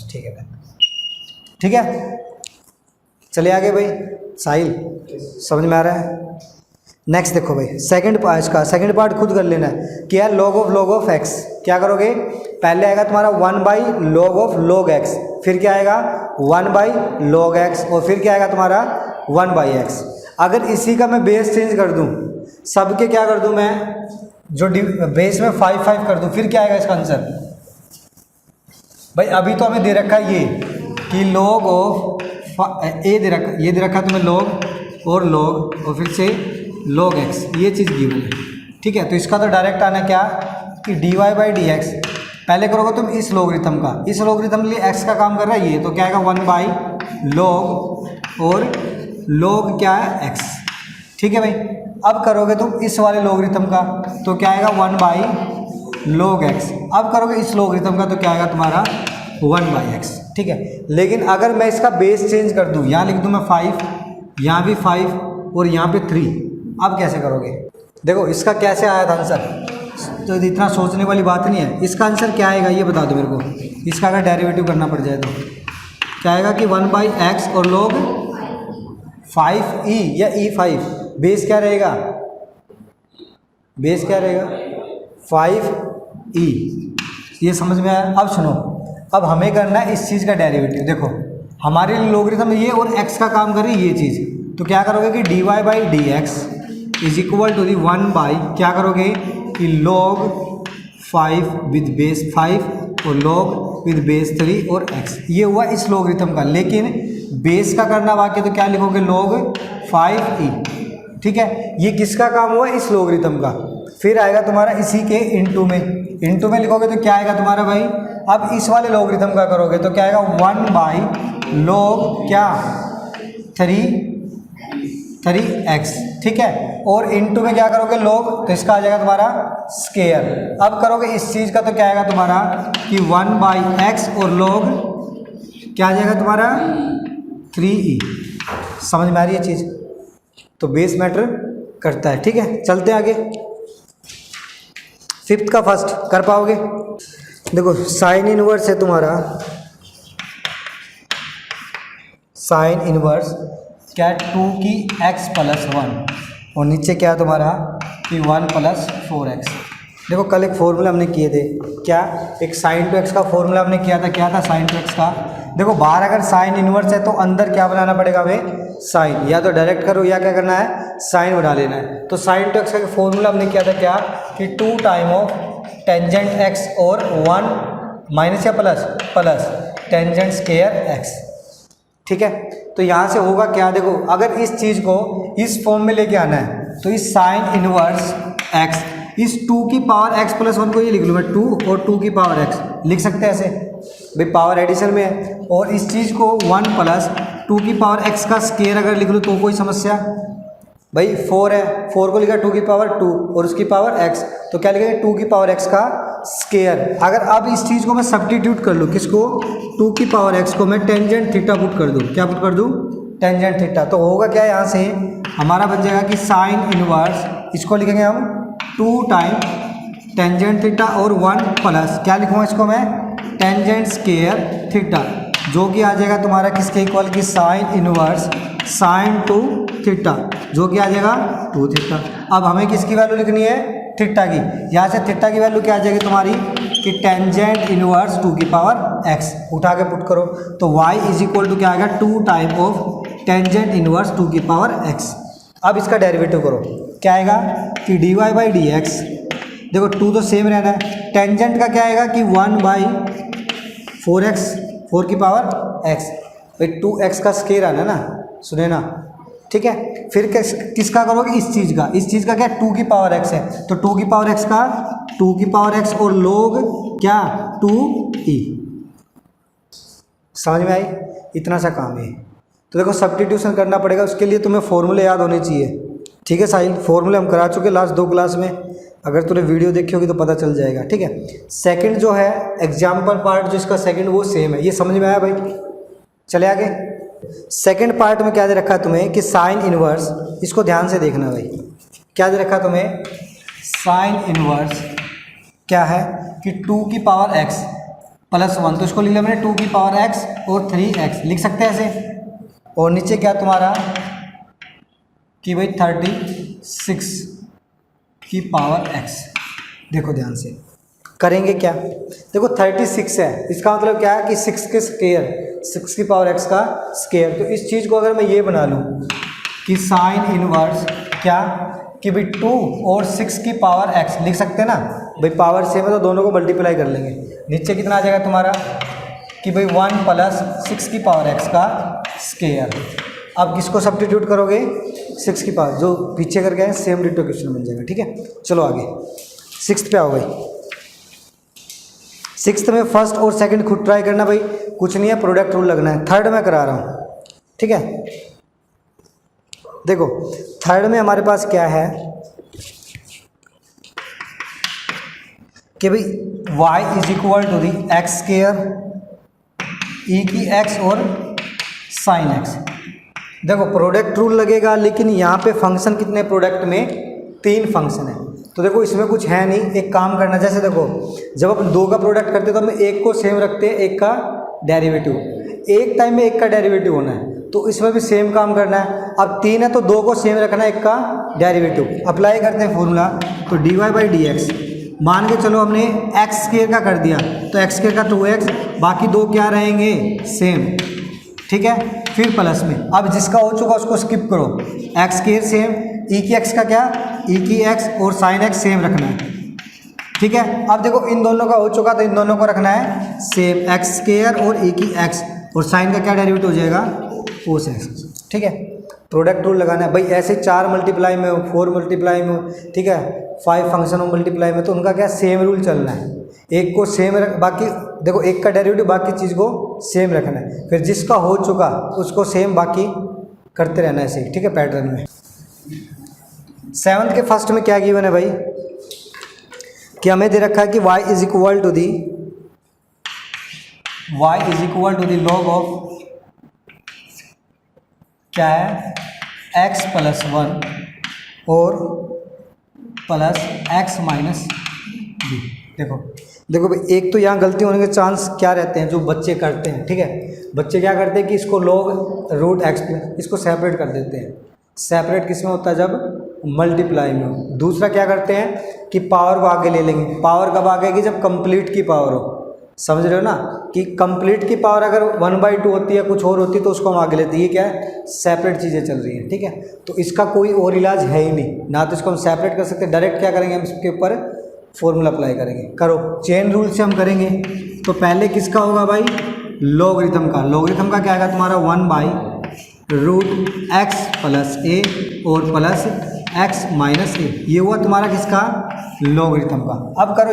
ठीक है, ठीक है, चलिए आगे भाई। साहिल समझ में आ रहा है? नेक्स्ट देखो भाई, सेकंड पार्ट खुद कर लेना है। क्या है log ऑफ x, क्या करोगे पहले आएगा तुम्हारा 1/log ऑफ log x, फिर क्या आएगा 1/log x और फिर क्या आएगा तुम्हारा 1/x। अगर इसी का मैं बेस चेंज कर दूं, सबके क्या कर दूं मैं, जो बेस में 5 कर दूं, फिर क्या आएगा इसका आंसर भाई। अभी तो हमें दे रखा है ये कि log ऑफ ये दे रखा है तुम्हें log और फिर से log x, ये चीज़ गिवन है। ठीक है, तो इसका तो डायरेक्ट आना क्या कि dy/dx। पहले करोगे तुम इस लोगरिथम का, इस लोगरिथम के लिए x का काम कर रहा है ये, तो क्या आएगा 1/log और log क्या है x। ठीक है भाई, अब करोगे तुम इस वाले लोगरिथम का तो क्या आएगा 1/log x। अब करोगे इस लोगरिथम का तो क्या आएगा तुम्हारा 1/x। ठीक है, लेकिन अगर मैं इसका बेस चेंज कर दूं, यहाँ लिख दूं मैं 5, यहाँ भी 5 और यहाँ पे 3, अब कैसे करोगे? देखो इसका कैसे आया था आंसर, तो इतना सोचने वाली बात नहीं है। इसका आंसर क्या आएगा ये बता दो मेरे को, इसका अगर डेरिवेटिव करना पड़ जाए तो क्या आएगा कि 1/x और log 5e या e5। बेस क्या रहेगा, 5e। ये समझ में आया? अब सुनो, अब हमें करना है इस चीज़ का डेरिवेटिव। देखो हमारे लिए लोगरिथम ये और x का काम कर रही है ये चीज़, तो क्या करोगे कि dy/dx इज इक्वल टू 1 क्या करोगे कि log 5 विद बेस 5 और log विद बेस 3 और x। ये हुआ इस लोगरिथम का, लेकिन बेस का करना बाकी, तो क्या लिखोगे log 5e। ठीक है, ये किसका काम हुआ इस लोगरिथम का। फिर आएगा तुम्हारा इसी के इनटू में लिखोगे तो क्या आएगा तुम्हारा भाई, अब इस वाले लोगरिथम का करोगे तो क्या आएगा 1/log क्या 3x। ठीक है, और इनटू में क्या करोगे log, तो इसका आ जाएगा तुम्हारा स्केयर। अब करोगे इस चीज़ का तो क्या आएगा तुम्हारा कि 1/x और log क्या आ जाएगा तुम्हारा 3e। समझ में आ रही है चीज़? तो बेस मैटर करता है। ठीक है, चलते आगे। 5th का फर्स्ट कर पाओगे? देखो साइन इनवर्स है तुम्हारा, साइन इनवर्स क्या 2 की x + 1 और नीचे क्या तुम्हारा कि 1 + 4x। देखो कल एक फॉर्मूला हमने किए थे, क्या एक sin to x का फॉर्मूला हमने किया था, क्या था sin to x का। देखो बाहर अगर साइन इनवर्स है तो अंदर क्या बनाना पड़ेगा हमें साइन, या तो डायरेक्ट करो या क्या करना है साइन बना लेना है। तो sin to x का फॉर्मूला हमने किया था क्या कि 2 टाइम ऑफ टेंजेंट x और 1 माइनस या प्लस टेंजेंट स्क्वायर x। ठीक है, तो यहाँ से होगा क्या, देखो अगर इस चीज़ को इस फॉर्म में लेके आना है तो इस साइन इनवर्स x, इस 2 की पावर x + 1 को ये लिख लूँ मैं 2 और 2 की पावर x लिख सकते हैं ऐसे भाई, पावर एडिशन में है। और इस चीज़ को 1 + 2 की पावर x का स्क्वायर अगर लिख लूँ तो कोई समस्या भाई। 4 है, 4 को लिखा 2 की पावर 2 और उसकी पावर x, तो क्या लिखेंगे 2 की पावर x का स्क्वायर। अगर अब इस चीज़ को मैं सब्स्टिट्यूट कर लूँ, किसको 2 की पावर x को मैं टेंजेंट थीटा पुट कर दूँ, क्या पुट कर दूँ टेंजेंट थीटा, तो होगा क्या यहाँ से हमारा बन जाएगा कि साइन इनवर्स, इसको लिखेंगे हम 2 टाइम टेंजेंट थीटा और 1 प्लस क्या लिखूँगा इसको मैं टेंजेंट स्क्वायर थीटा, जो कि आ जाएगा तुम्हारा किसके इक्वल की साइन इनवर्स साइन 2 थीटा, जो कि आ जाएगा 2 थीटा। अब हमें किसकी वैल्यू लिखनी है थीटा की, यहाँ से थीटा की वैल्यू क्या आ जाएगी तुम्हारी कि टेंजेंट इनवर्स 2 की पावर x, उठा के पुट करो तो y इज इक्वल टू क्या आएगा 2 टाइम ऑफ टेंजेंट इनवर्स 2 की पावर x। अब इसका डेरिवेटिव करो, क्या आएगा कि dy/dx, देखो 2 तो सेम रहना है, टेंजेंट का क्या आएगा कि 1/4x 4 की पावर x, भाई 2x का स्क्वायर आना ना, सुने ना ठीक है। फिर किसका करोगे, इस चीज़ का क्या, 2 की पावर x है, तो 2 की पावर x का 2 की पावर x और log क्या 2e। समझ में आई, इतना सा काम है। तो देखो सब्स्टिट्यूशन करना पड़ेगा, उसके लिए तुम्हें फॉर्मूले याद होने चाहिए। ठीक है साहिल, फॉर्मूले हम करा चुके लास्ट 2 क्लास में, अगर तूने वीडियो देखी होगी तो पता चल जाएगा। ठीक है, सेकंड जो है एग्जाम्पल पार्ट जो इसका सेकंड वो सेम है, ये समझ में आया भाई। चले आगे, सेकंड पार्ट में क्या दे रखा है तुम्हें कि साइन इनवर्स, इसको ध्यान से देखना भाई, क्या दे रखा है तुम्हें, साइन इनवर्स क्या है कि 2 की पावर x प्लस 1, तो इसको लिख लिया मैंने 2 की पावर x और 3x लिख सकते हैं ऐसे। और नीचे क्या तुम्हारा कि भाई 36 की पावर x। देखो ध्यान से करेंगे क्या, देखो 36 है, इसका मतलब क्या है कि 6 के स्क्वायर, 6 की पावर x का स्क्वायर। तो इस चीज़ को अगर मैं ये बना लूँ कि साइन इनवर्स क्या कि भाई 2 और 6 की पावर x लिख सकते हैं ना भाई, पावर सेम है तो दोनों को मल्टीप्लाई कर लेंगे। नीचे कितना आ जाएगा तुम्हारा कि भाई 1 प्लस 6 की पावर x का स्क्वायर। अब किसको सब्स्टिट्यूट करोगे, 6 की पावर, जो पीछे कर गए सेम डिटो क्वेश्चन बन जाएगा। ठीक है, चलो आगे 6th पे आओ भाई। 6th में फर्स्ट और सेकंड खुद ट्राई करना भाई, कुछ नहीं है, प्रोडक्ट रूल लगना है। थर्ड में करा रहा हूँ, ठीक है। देखो थर्ड में हमारे पास क्या है कि भाई y is equal to the x square e की x और साइन x। देखो प्रोडक्ट रूल लगेगा, लेकिन यहाँ पे फंक्शन कितने, प्रोडक्ट में 3 फंक्शन है, तो देखो इसमें कुछ है नहीं। एक काम करना, जैसे देखो जब अपन 2 का प्रोडक्ट करते हैं तो हम एक को सेम रखते हैं, एक का डेरिवेटिव, एक टाइम में एक का डेरिवेटिव होना है, तो इसमें भी सेम काम करना है। अब 3 है तो 2 को सेम रखना है, एक का डेरिवेटिव। अप्लाई करते हैं फॉर्मूला, तो d y by d x, मान के चलो हमने एक्स स्क्वायर का कर दिया तो एक्स स्क्वायर का 2x, बाकी 2 क्या रहेंगे सेम, ठीक है। फिर प्लस में, अब जिसका हो चुका उसको स्किप करो, एक्स स्क्वायर सेम, ई की एक्स का क्या, ई की एक्स और साइन एक्स सेम रखना है, ठीक है। अब देखो इन दोनों का हो चुका तो इन दोनों को रखना है सेम, एक्स स्क्वायर और ई की एक्स और साइन का क्या डेरिवेटिव हो जाएगा कोस एक्स, ठीक है। प्रोडक्ट रूल लगाना है भाई, ऐसे 4 मल्टीप्लाई में हो, 4 मल्टीप्लाई में हो, ठीक है, 5 फंक्शन हो मल्टीप्लाई में, तो उनका क्या सेम रूल चलना है, एक को सेम रख, बाकी देखो एक का डेरिवेटिव बाकी चीज़ को सेम रखना है, फिर जिसका हो चुका उसको सेम बाकी करते रहना है ऐसे, ठीक है, पैटर्न में। 7th के फर्स्ट में क्या गिवन है भाई कि हमें दे रखा है कि y is equal to the log of क्या है x प्लस 1 और प्लस x माइनस बी। देखो भाई, एक तो यहाँ गलती होने के चांस क्या रहते हैं जो बच्चे करते हैं, ठीक है। बच्चे क्या करते हैं कि इसको log रूट एक्स, इसको सेपरेट कर देते हैं। सेपरेट किस में होता है, जब मल्टीप्लाई में हो। दूसरा क्या करते हैं कि पावर को आगे ले लेंगे, पावर कब आ गएगी जब कंप्लीट की पावर हो, समझ रहे हो ना, कि कंप्लीट की पावर अगर 1/2 होती है, कुछ और होती है तो उसको हम आगे लेते हैं। ये क्या है, सेपरेट चीज़ें चल रही हैं, ठीक है। तो इसका कोई और इलाज है ही नहीं, ना तो इसको हम सेपरेट कर सकते हैं, डायरेक्ट क्या करेंगे हम इसके ऊपर फॉर्मूला अप्लाई करेंगे। करो, चेन रूल से हम करेंगे, तो पहले किसका होगा भाई, लॉगरिथम का। लॉगरिथम का क्या आएगा तुम्हारा 1/√x प्लस ए और प्लस x माइनस ए, ये हुआ तुम्हारा किसका, लॉगरिथम का। अब करो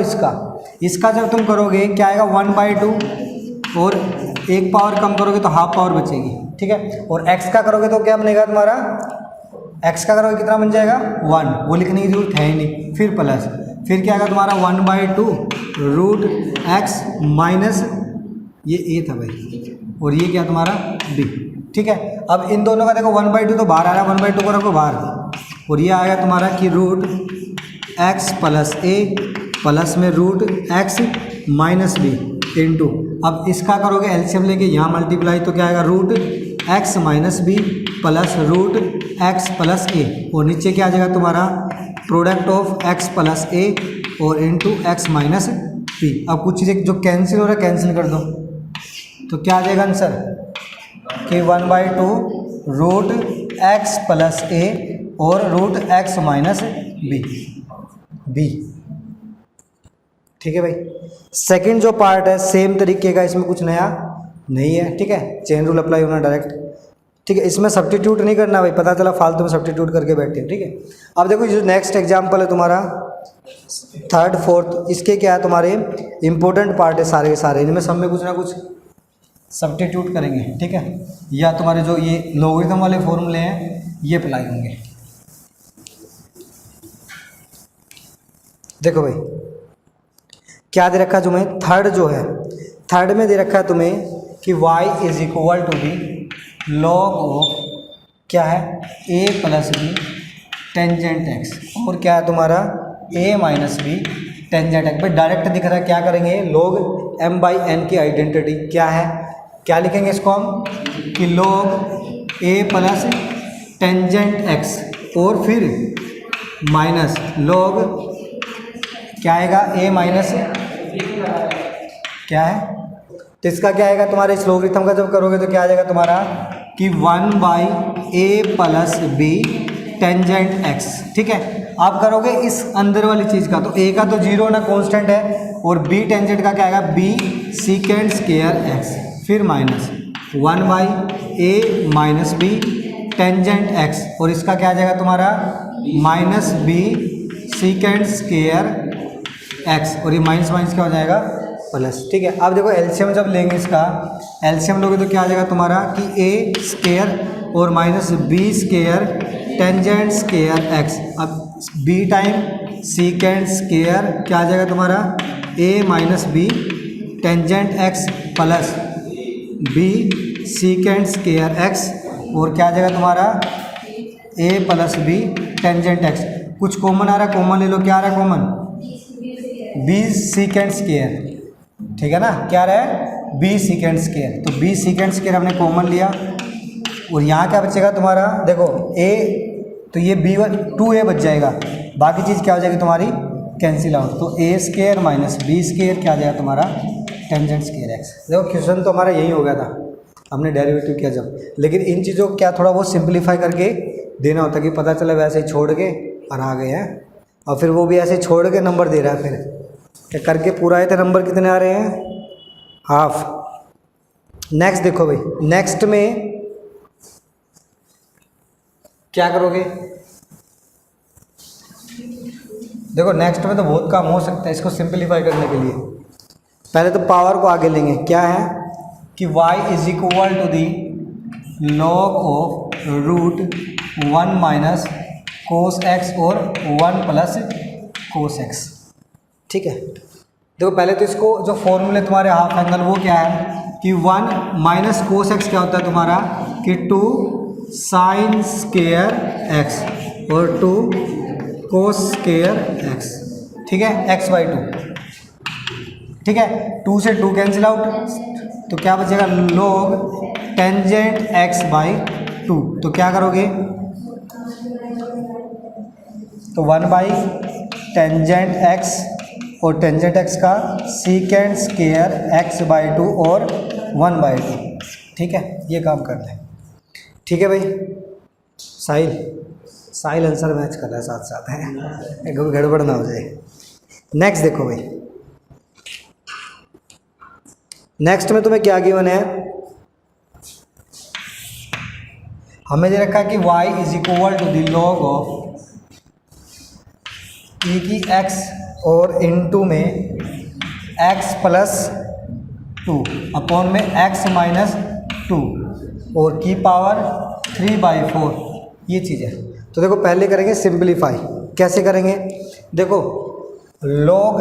इसका जब तुम करोगे क्या आएगा 1/2 और एक पावर कम करोगे तो हाफ पावर बचेगी, ठीक है। और x का करोगे तो क्या बनेगा तुम्हारा, x का करोगे कितना बन जाएगा 1, वो लिखने की जरूरत है ही नहीं। फिर प्लस, फिर क्या आएगा तुम्हारा 1/2√x माइनस ये a था भाई, और ये क्या तुम्हारा b, ठीक है। अब इन दोनों का देखो 1/2 तो बाहर आ रहा है, 1/2 को रखो बाहर, और ये आएगा तुम्हारा कि √x प्लस a प्लस में √x माइनस बी इंटू, अब इसका करोगे एलसीएम लेके यहाँ मल्टीप्लाई, तो क्या आएगा √x minus b plus √x plus a, और नीचे क्या आ जाएगा तुम्हारा product of x plus a और इंटू x माइनस b। अब कुछ चीज़ें जो कैंसिल हो रहा है कैंसिल कर दो, तो क्या आ जाएगा आंसर कि 1/2√x प्लस a और √x माइनस b, ठीक है भाई। सेकंड जो पार्ट है सेम तरीके का, इसमें कुछ नया नहीं है, ठीक है, चेन रूल अप्लाई होना डायरेक्ट, ठीक है, इसमें सब्स्टिट्यूट नहीं करना भाई, पता चला फालतू में सब्स्टिट्यूट करके बैठे हो, ठीक है। अब देखो जो नेक्स्ट एग्जाम्पल है तुम्हारा थर्ड फोर्थ, इसके क्या है तुम्हारे इंपॉर्टेंट पार्ट है सारे के सारे, इनमें सब में कुछ ना कुछ सब्स्टिट्यूट करेंगे, ठीक है, या तुम्हारे जो ये लॉगरिथम वाले फॉर्मूले हैं ये अप्लाई होंगे। देखो भाई क्या दे रखा है तुम्हें, थर्ड जो है, थर्ड में दे रखा है तुम्हें कि y is equal to the log of क्या है a plus b tangent x, और क्या है तुम्हारा a minus b tangent x। भाई डायरेक्ट दिख रहा है, क्या करेंगे log m बाई एन की आइडेंटिटी क्या है, क्या लिखेंगे इसको हम कि log a plus tangent x और फिर माइनस log क्या आएगा a माइनस क्या है, तो इसका क्या आएगा तुम्हारे इस लॉगरिथम का जब करोगे तो क्या आ जाएगा तुम्हारा कि 1 by a plus b tangent x, ठीक है। आप करोगे इस अंदर वाली चीज़ का, तो a का तो जीरो ना कांस्टेंट है, और b टेंजेंट का क्या आएगा b सीकेंड स्क्वायर x, फिर minus 1 by a minus b tangent x, और इसका क्या आ जाएगा तुम्हारा minus b secant square x, और ये माइनस माइनस क्या हो जाएगा प्लस, ठीक है। अब देखो एलसीएम जब लेंगे इसका, एलसीएम लोगे तो क्या आ जाएगा तुम्हारा कि a स्क्वायर और minus b square tangent square x, अब b टाइम सीकेंड स्क्वायर क्या आ जाएगा तुम्हारा a minus b tangent x plus b secant square x, और क्या आ जाएगा तुम्हारा a plus b tangent x। कुछ कॉमन आ रहा है, कॉमन ले लो, क्या आ रहा है कॉमन b सीकेंड स्क्वायर, ठीक है ना, क्या रहा है b सीकेंड स्क्वायर, तो b सीकेंड स्क्वायर हमने कॉमन लिया, और यहाँ क्या बचेगा तुम्हारा देखो a, तो ये b1 2a बच जाएगा, बाकी चीज़ क्या हो जाएगी तुम्हारी कैंसिल आउट, तो a square minus b square क्या आ जाएगा तुम्हारा टेंजेंट स्क्वायर x। देखो क्वेश्चन तो हमारा यही हो गया था, हमने डेरिवेटिव किया जब, लेकिन इन चीज़ों को क्या थोड़ा बहुत सिंप्लीफाई करके देना होता है कि पता चले वैसे ही छोड़ के और आ गए हैं, और फिर वो भी ऐसे छोड़ के नंबर दे रहा है, फिर क्या करके पूरा आए थे नंबर कितने आ रहे हैं हाफ। नेक्स्ट देखो भाई, नेक्स्ट में क्या करोगे, देखो नेक्स्ट में तो बहुत काम हो सकता है इसको सिंपलीफाई करने के लिए। पहले तो पावर को आगे लेंगे, क्या है कि y is equal to the log of root 1 minus cos x और 1 प्लस कोस x, ठीक है। देखो पहले तो इसको जो फॉर्मूले तुम्हारे हाफ एंगल वो क्या है कि 1 माइनस कोस एक्स क्या होता है तुम्हारा कि 2 साइन स्क्वायर एक्स और 2 कोस स्क्वायर एक्स, ठीक है, x बाई 2, ठीक है। 2 से 2 कैंसिल आउट, तो क्या बचेगा log टेंजेंट x बाई 2, तो क्या करोगे तो 1 बाई टेंजेंट x और टेंजेंट x का सीकेंड स्क्वायर x बाई 2 और 1 बाई 2, ठीक है, ये काम करना है, ठीक है भाई। साहिल आंसर मैच कर रहा है साथ साथ है, गड़बड़ ना हो जाए। नेक्स्ट देखो भाई, नेक्स्ट में तुम्हें क्या गिवन है, हमें दे रखा है कि y is equal to the log of e की x और इनटू में x प्लस 2 अपॉन में x माइनस 2 और की पावर 3/4, ये चीज़ है। तो देखो पहले करेंगे सिंपलीफाई, कैसे करेंगे, देखो log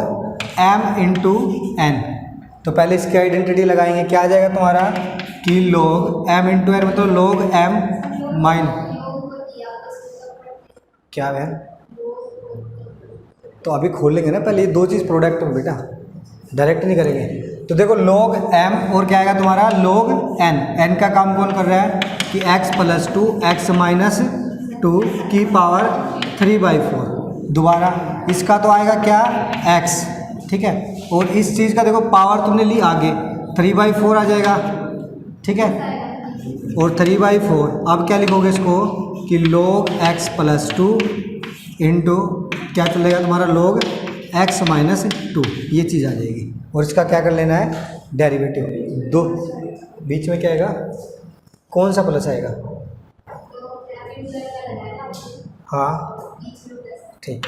m इंटू n, तो पहले इसकी आइडेंटिटी लगाएंगे, क्या आ जाएगा तुम्हारा कि log m इंटू n मतलब log m माइन क्या है, तो अभी खोलेंगे ना पहले, ये दो चीज़ प्रोडक्ट में बेटा, डायरेक्ट नहीं करेंगे। तो देखो log m और क्या आएगा तुम्हारा log n का काम कौन कर रहा है कि x प्लस 2 x माइनस 2 की पावर 3/4, दोबारा इसका तो आएगा क्या x, ठीक है, और इस चीज़ का देखो पावर तुमने ली आगे 3/4 आ जाएगा, ठीक है, और 3/4 अब क्या लिखोगे इसको कि log x प्लस 2 इंटू क्या चलेगा तुम्हारा log x माइनस 2, ये चीज़ आ जाएगी, और इसका क्या कर लेना है डेरिवेटिव, दो बीच में क्या आएगा, कौन सा प्लस आएगा हाँ ठीक,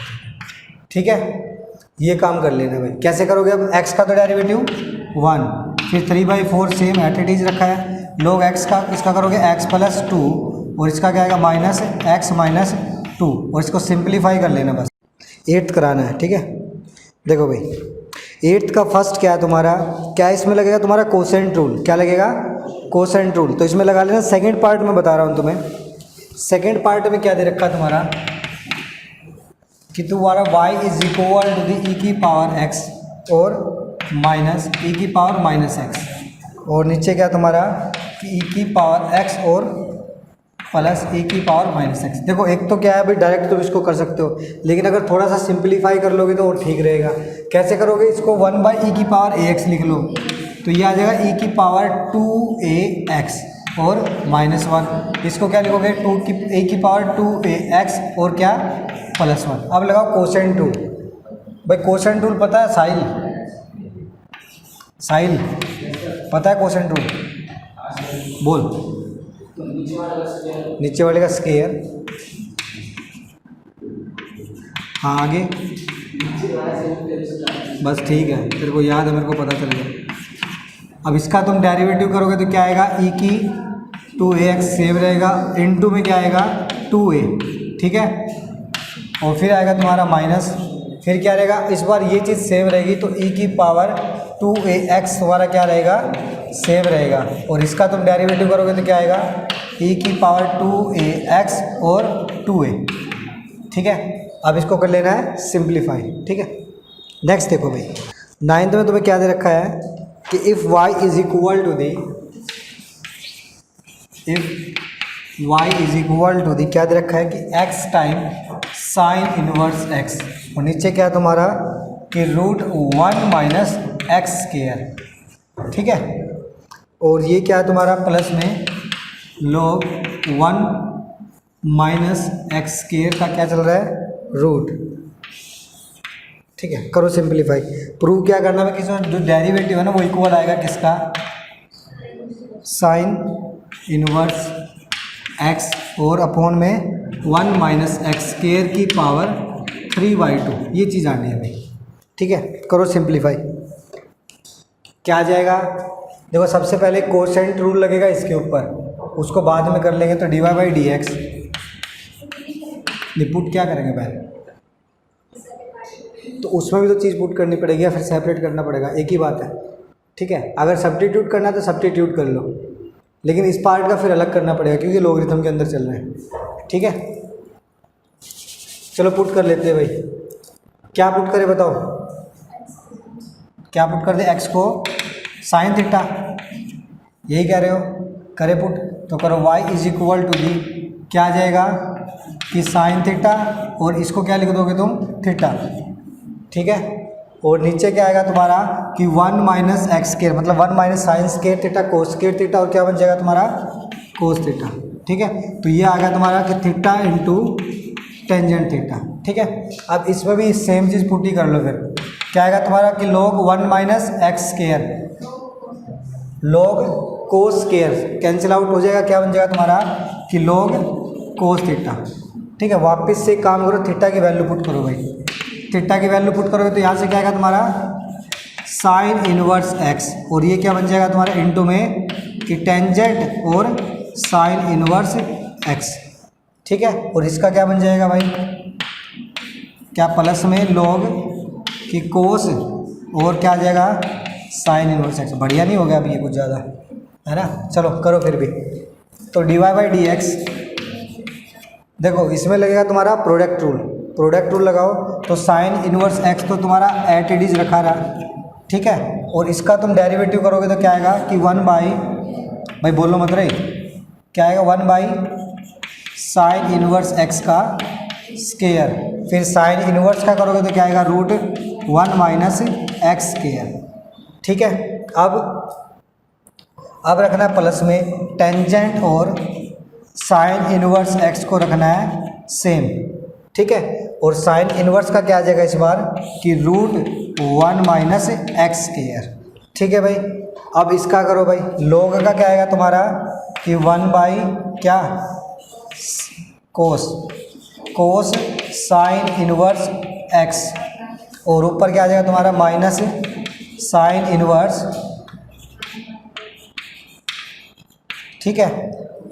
ठीक है, ये काम कर लेना भाई। कैसे करोगे? अब x का तो डेरिवेटिव 1, फिर 3/4 सेम एट इट इज रखा है, लोग x का इसका करोगे x + 2 और इसका क्या आएगा -x - 2 और इसको सिंप्लीफाई कर लेना बस। 8th कराना है, ठीक है। देखो भाई 8th का फर्स्ट क्या है तुम्हारा, क्या इसमें लगेगा तुम्हारा कोसेंट रूल, क्या लगेगा कोसेंट रूल, तो इसमें लगा लेना। सेकंड पार्ट में बता रहा हूँ तुम्हें, सेकंड पार्ट में क्या दे रखा है तुम्हारा कि तुम्हारा y = e⁻x और -e⁻−x और नीचे क्या तुम्हारा e⁻x और +e⁻−x। देखो एक तो क्या है भाई डायरेक्ट तुम इसको कर सकते हो, लेकिन अगर थोड़ा सा सिंप्लीफाई कर लोगे तो और ठीक रहेगा। कैसे करोगे? इसको 1/e⁻ax लिख लो तो ये आ जाएगा e⁻2ax और -1। इसको क्या लिखोगे e⁻2ax और क्या +1। अब लगाओ कोसेंट रूल। भाई कोसेंट रूल पता है? साहिल पता है कोसेंट रूल? बोल। नीचे वाले का स्क्वायर, हाँ आगे बस ठीक है, तेरे को याद है, मेरे को पता चल गया। अब इसका तुम डेरिवेटिव करोगे तो क्या आएगा e⁻2ax सेव रहेगा, इनटू में क्या आएगा 2a, ठीक है, और फिर आएगा तुम्हारा माइनस, फिर क्या रहेगा इस बार ये चीज़ सेम रहेगी तो e⁻2ax तुम्हारा क्या रहेगा सेम रहेगा, और इसका तुम डेरिवेटिव करोगे तो क्या आएगा e⁻2ax और 2a, ठीक है। अब इसको कर लेना है सिंप्लीफाई, ठीक है। नेक्स्ट देखो भाई 9th में तुम्हें क्या दे रखा है कि इफ़ y = क्या दे रखा है कि x टाइम sin 1x और नीचे क्या है तुम्हारा कि √1 - x², ठीक है, और ये क्या है तुम्हारा प्लस में log 1 - x² का क्या चल रहा है रूट, ठीक है। करो सिंप्लीफाई। प्रूव क्या करना है, किसमें जो डेरिवेटिव है ना वो इक्वल आएगा किसका sin 1x और अपॉन में 1 - x² की पावर 3/2, ये चीज़ आनी है भाई, ठीक है। करो सिंप्लीफाई, क्या आ जाएगा? देखो सबसे पहले कोसेंट रूल लगेगा इसके ऊपर, उसको बाद में कर लेंगे, तो dy/dx पुट क्या करेंगे पहले, तो उसमें भी तो चीज़ पुट करनी पड़ेगी या फिर सेपरेट करना पड़ेगा, एक ही बात है, ठीक है। अगर सब्स्टिट्यूट करना है तो सब्स्टिट्यूट कर लो, लेकिन इस पार्ट का फिर अलग करना पड़ेगा क्योंकि लॉगरिथम के अंदर चल रहे हैं, ठीक है। चलो पुट कर लेते हैं भाई, क्या पुट करें बताओ, क्या पुट कर दे? x को sin थीटा, यही कह रहे हो, करे पुट, तो करो y = क्या आ जाएगा कि sin थीटा और इसको क्या लिख दोगे तुम थीटा, ठीक है, और नीचे क्या आएगा तुम्हारा कि 1 - x², मतलब 1 - sin² थीटा cos² थीटा और क्या बन जाएगा तुम्हारा cos थीटा, ठीक है। तो ये आ गया तुम्हारा कि थीटा इंटू टेंजेंट थीटा, ठीक है। अब इसमें भी सेम चीज़ पुट ही कर लो, फिर क्या आएगा तुम्हारा कि log 1 - x² log cos² cancel out हो जाएगा, क्या बन जाएगा तुम्हारा कि log cos थीटा, ठीक है। वापस से काम करो, थीटा की वैल्यू पुट करो भाई, थीटा की वैल्यू पुट करोगे तो यहाँ से क्या आएगा तुम्हारा sin 1x और ये क्या बन जाएगा तुम्हारा इंटू में कि टेंजेंट और sin 1x, ठीक है, और इसका क्या बन जाएगा भाई क्या प्लस में log कि कोस और क्या आ जाएगा sin 1x। बढ़िया नहीं हो गया अभी ये कुछ ज़्यादा, है ना। चलो करो फिर भी, तो dy/dx देखो इसमें लगेगा तुम्हारा प्रोडक्ट रूल, प्रोडक्ट रूल लगाओ तो sin 1x तो तुम्हारा एट इट इज रखा रहा, ठीक है, और इसका तुम डेरिवेटिव करोगे तो क्या आएगा कि 1 बाई, भाई बोलो मत रहे, क्या आएगा 1/sin 1x का स्क्वायर, फिर sin 1 का करोगे तो क्या आएगा √1 - x², ठीक है। अब रखना है प्लस में टेंजेंट और sin 1x को रखना है सेम, ठीक है, और sin 1 का क्या आ जाएगा इस बार कि √1 - x², ठीक है भाई। अब इसका करो भाई, log का क्या आएगा तुम्हारा कि 1 बाई क्या कोस साइन इनवर्स एक्स, और ऊपर क्या आ जाएगा तुम्हारा माइनस साइन इनवर्स, ठीक है।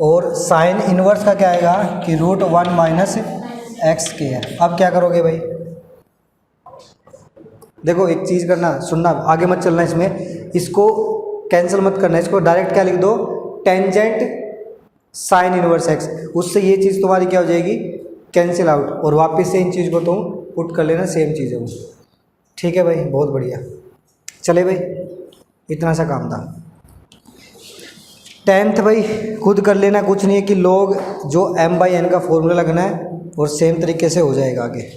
और साइन इनवर्स का क्या आएगा कि √1 माइनस एक्स स्क्वायर। अब क्या करोगे भाई, देखो एक चीज़ करना, सुनना, आगे मत चलना इसमें, इसको कैंसिल मत करना, इसको डायरेक्ट क्या लिख दो, टेंजेंट साइन इनवर्स एक्स, उससे ये चीज़ तुम्हारी क्या हो जाएगी, कैंसिल आउट, और वापस से इन चीज़ को तुम पुट कर लेना, सेम चीज़ है वो। ठीक है भाई, बहुत बढ़िया। चले भाई, इतना सा काम था। 10th भाई खुद कर लेना, कुछ नहीं है कि लोग जो m/n का फॉर्मूला लगना है और सेम तरीके से हो जाएगा आगे।